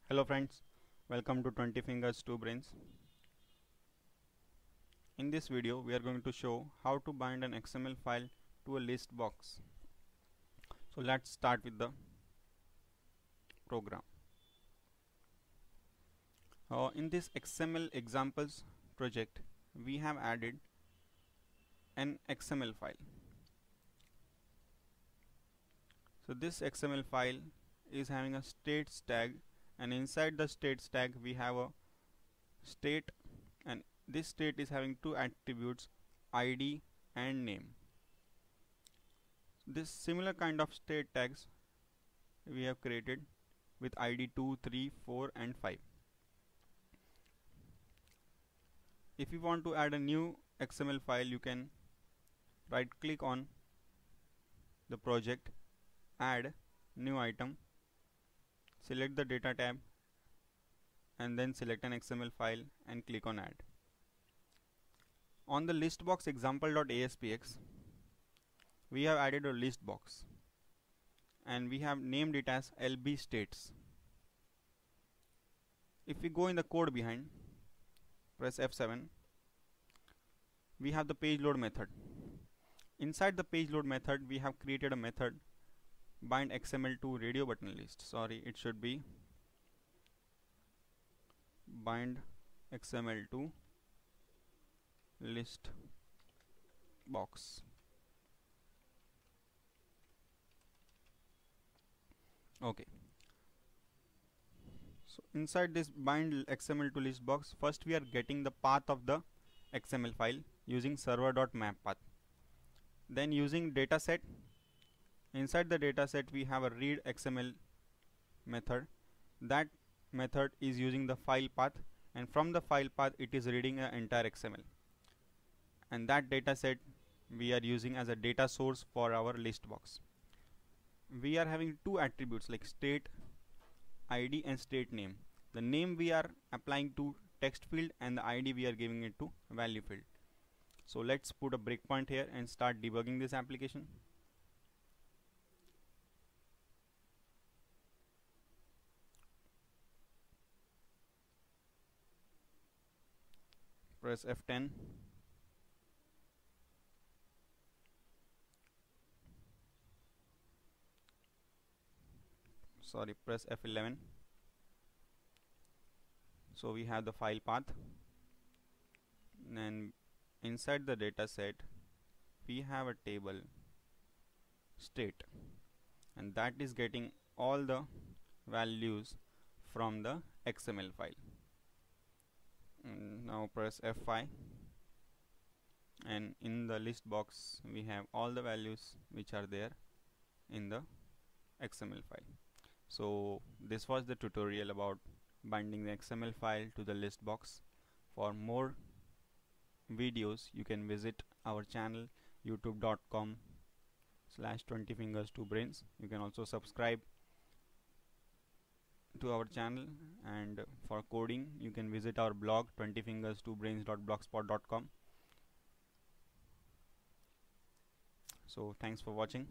Hello friends, welcome to 20 fingers 2 brains. In this video we are going to show how to bind an XML file to a list box. So let's start with the program. In this XML examples project we have added an XML file. So this XML file is having a states tag, and inside the states tag we have a state, and this state is having two attributes, ID and name. This similar kind of state tags we have created with ID 2, 3, 4 and 5. If you want to add a new XML file, you can right click on the project, add new item, select the data tab and then select an XML file and click on add. On the listbox example.aspx we have added a list box and we have named it as LB states. If we go in the code behind, press F7, we have the page load method. Inside the page load method we have created a method bind XML to radio button list. Sorry, it should be bind XML to list box. Okay, so inside this bind XML to list box, first we are getting the path of the XML file using server.map path. Then using dataset, inside the dataset we have a read XML method. That method is using the file path, and from the file path it is reading an entire XML, and that dataset we are using as a data source for our list box. We are having two attributes like state ID and state name. The name we are applying to text field and the ID we are giving it to value field. So let's put a breakpoint here and start debugging this application. Press F10. Sorry, press F11. So we have the file path, and inside the data set we have a table state, and that is getting all the values from the XML file. Now press F5, and in the list box we have all the values which are there in the XML file. So this was the tutorial about binding the XML file to the list box. For more videos you can visit our channel youtube.com/20fingers2brains. You can also subscribe to our channel, and for coding you can visit our blog 20fingers2brains.blogspot.com. So thanks for watching.